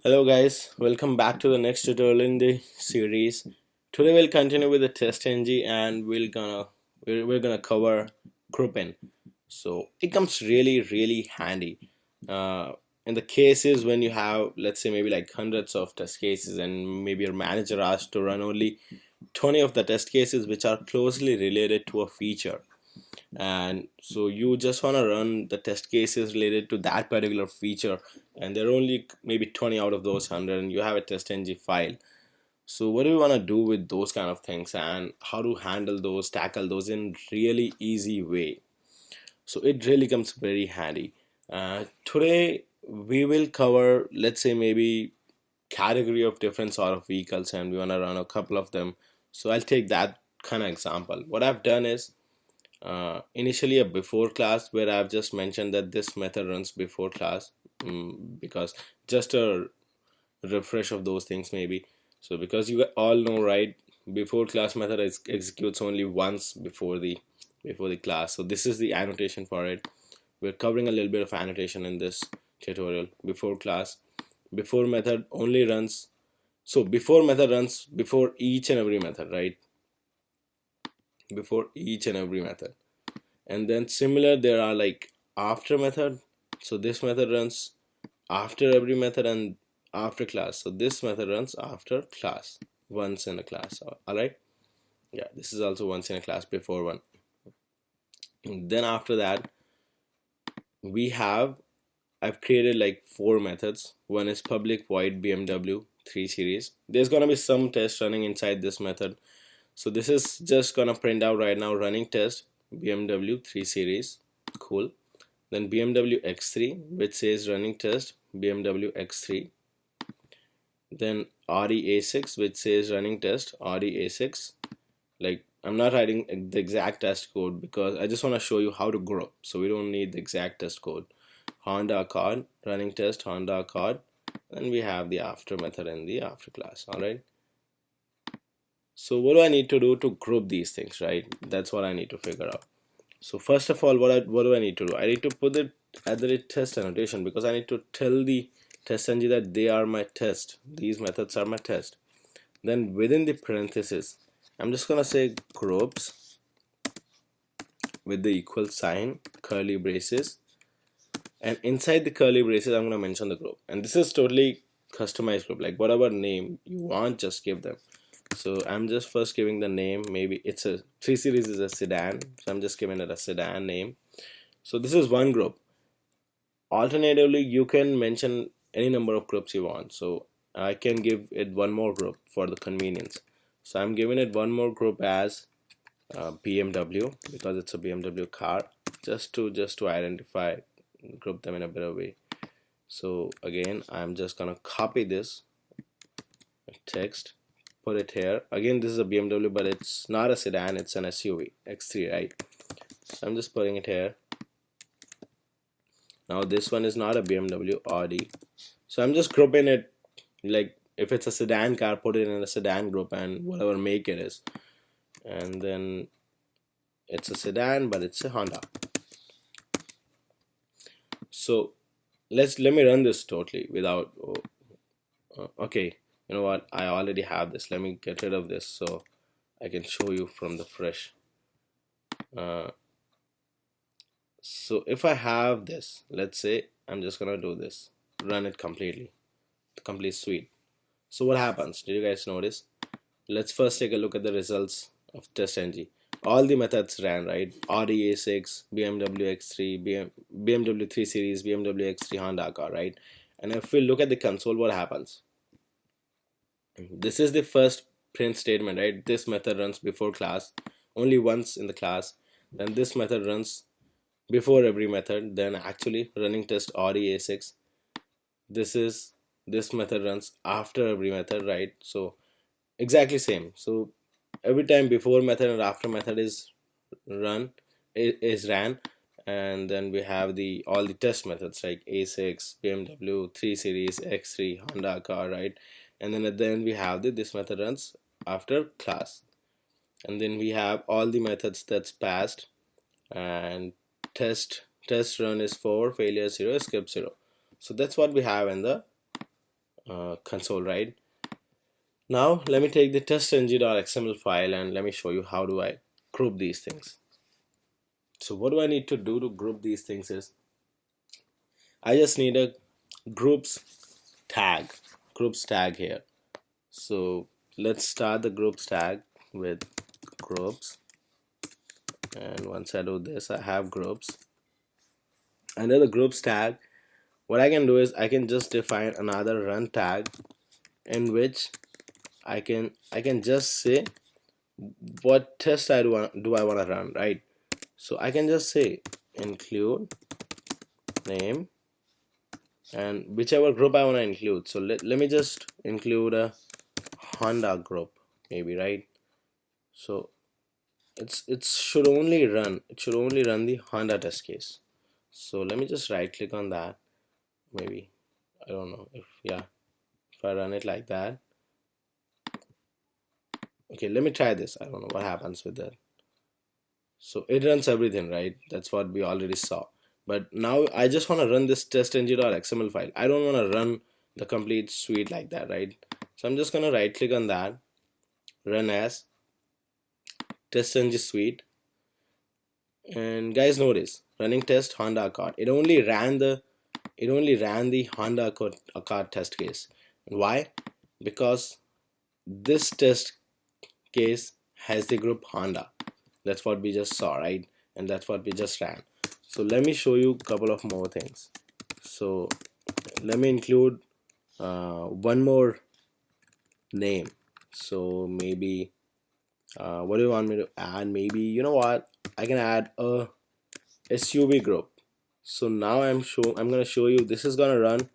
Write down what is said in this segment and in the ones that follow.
Hello guys, welcome back to the next tutorial in the series. Today we'll continue with the TestNG and we're gonna cover grouping. So it comes really handy in the cases when you have, let's say, maybe like hundreds of test cases and maybe your manager asked to run only 20 of the test cases which are closely related to a feature, and so you just want to run the test cases related to that particular feature, and there are only maybe 20 out of those 100 and you have a test-ng file. So what do you want to do with those kind of things and how to handle those, tackle those in really easy way? So it really comes very handy. Today we will cover, let's say, maybe category of different sort of vehicles and we want to run a couple of them. So I'll take that kind of example. What I've done is initially a before class where I've just mentioned that this method runs before class, because just a refresh of those things maybe. So because you all know, right, before class method executes only once before the class. So this is the annotation for it. We're covering a little bit of annotation in this tutorial. Before class, before method only runs, so before method runs before each and every method, right? Before each and every method. And then similar, there are like after method. So this method runs after every method and after class. So this method runs after class, once in a class. All right, yeah, this is also once in a class, before one. And then after that we have, I've created like 4 methods. One is public void BMW 3 series. There's gonna be some test running inside this method. So this is just gonna print out right now running test BMW 3 series. Cool. Then BMW X3, which says running test BMW X3. Then Audi A6, which says running test Audi A6. Like, I'm not writing the exact test code because I just want to show you how to group, so we don't need the exact test code. Honda Accord, running test Honda Accord. And we have the after method in the after class. All right, so what do I need to do to group these things, right? That's what I need to figure out. So first of all, what do I need to do? I need to put it at the test annotation because I need to tell the TestNG that they are my test. These methods are my test. Then within the parentheses, I'm just gonna say groups with the equal sign, curly braces, and inside the curly braces I'm gonna mention the group. And this is totally customized group, like whatever name you want, just give them. So I'm just first giving the name. Maybe it's a 3 series is a sedan, so I'm just giving it a sedan name. So this is one group. Alternatively, you can mention any number of groups you want. So I can give it one more group for the convenience. So I'm giving it one more group as BMW because it's a BMW car, just to identify, group them in a better way. So again, I'm just gonna copy this text, put it here. Again, this is a BMW, but it's not a sedan, it's an SUV X3, right? So I'm just putting it here. Now this one is not a BMW, Audi. So I'm just grouping it, like if it's a sedan car, put it in a sedan group and whatever make it is. And then it's a sedan, but it's a Honda. So let me run this totally without, okay, you know what, I already have this. Let me get rid of this so I can show you from the fresh. So if I have this, let's say I'm just gonna do this, run it completely, the complete suite. So what happens? Did you guys notice? Let's first take a look at the results of TestNG. All the methods ran, right? Audi A6, BMW X3, BMW 3 Series, BMW X3, Honda Accord, right? And if we look at the console, what happens? This is the first print statement, right? This method runs before class, only once in the class. Then this method runs before every method. Then actually running test Audi A6. This method runs after every method, right? So exactly same. So every time before method and after method is ran, and then we have the all the test methods like A6, BMW 3 Series, X3, Honda Accord, right? And then at the end we have this method runs after class, and then we have all the methods that's passed, and test run is 4, failure 0, skip 0. So that's what we have in the console, right? Now let me take the testng.xml file and let me show you how do I group these things. So what do I need to do to group these things is I just need a groups tag here. So let's start the groups tag with groups, and once I do this, I have groups. Under the groups tag, what I can do is I can just define another run tag in which I can just say what test I want to run, right? So I can just say include name and whichever group I want to include. So let me just include a Honda group maybe, right? So it should only run the Honda test case. So let me just right click on that. Maybe I don't know if I run it like that. Okay, let me try this. I don't know what happens with that. So it runs everything, right? That's what we already saw. But now I just want to run this testng.xml file. I don't want to run the complete suite like that, right? So I'm just gonna right click on that, run as testng suite, and guys notice running test Honda Accord. It only ran the Honda Accord test case. Why? Because this test case has the group Honda. That's what we just saw, right? And that's what we just ran. So let me show you a couple of more things. So let me include one more name. So maybe what do you want me to add? Maybe, you know what, I can add a SUV group. So now I'm gonna show you this is gonna run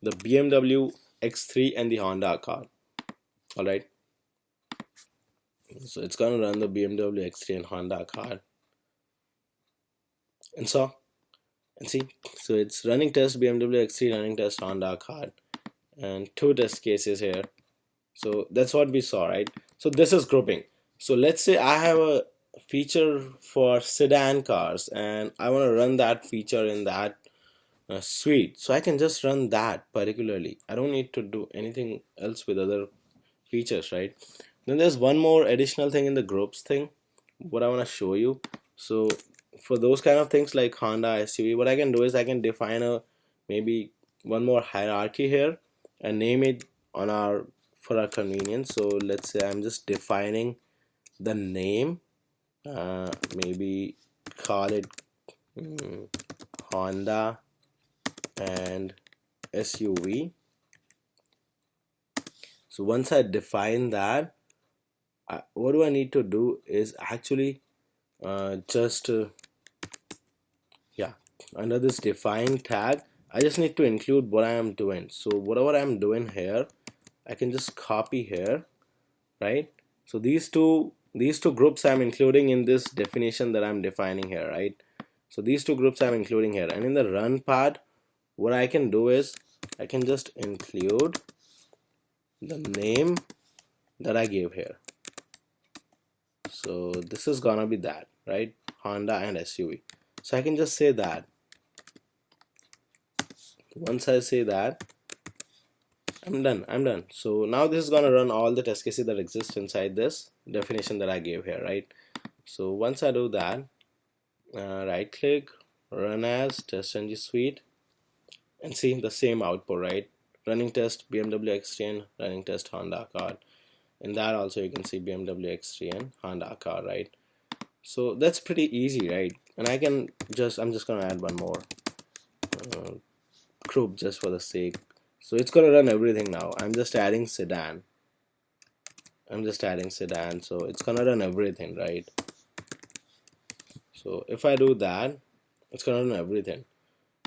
the BMW X3 and the Honda Accord. All right, so it's gonna run the BMW X3 and Honda Accord, and see, so it's running test BMW X3, running test Honda Accord, and two test cases here. So that's what we saw, right? So this is grouping. So let's say I have a feature for sedan cars and I want to run that feature in that suite. So I can just run that particularly. I don't need to do anything else with other features, right? Then there's one more additional thing in the groups thing, what I want to show you. So for those kind of things like Honda SUV, what I can do is I can define a maybe one more hierarchy here and name it for our convenience. So let's say I'm just defining the name, maybe call it Honda and SUV. So once I define that, what do I need to do is actually just under this define tag, I just need to include what I am doing. So whatever I'm doing here, I can just copy here, right? So these two groups I'm including in this definition that I'm defining here, right? So these two groups I'm including here, and in the run part, what I can do is I can just include the name that I gave here. So this is gonna be that, right? Honda and SUV. So I can just say that. Once I say that, I'm done. So now this is gonna run all the test cases that exist inside this definition that I gave here, right? So once I do that, right click, run as testng suite, and see the same output, right? Running test BMW X3 and running test Honda Accord. And that also you can see BMW X3 and Honda Accord, right? So that's pretty easy, right? And I'm just gonna add one more group just for the sake. So it's gonna run everything now. I'm just adding sedan. So it's gonna run everything, right? So if I do that, it's gonna run everything.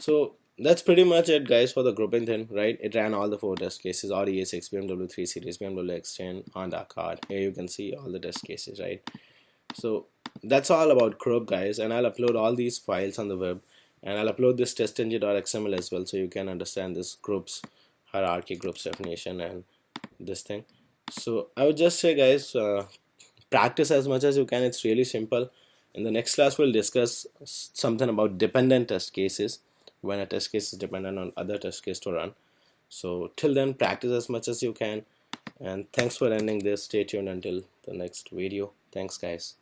So that's pretty much it, guys, for the grouping thing, right? It ran all the 4 test cases: Audi A6, BMW 3 Series, BMW X10, Honda Accord. Here you can see all the test cases, right? So that's all about group, guys, and I'll upload all these files on the web, and I'll upload this testng.xml as well, so you can understand this groups hierarchy, groups definition, and this thing. So I would just say, guys, practice as much as you can. It's really simple. In the next class, we'll discuss something about dependent test cases, when a test case is dependent on other test case to run. So till then, practice as much as you can, and thanks for ending this. Stay tuned until the next video. Thanks guys.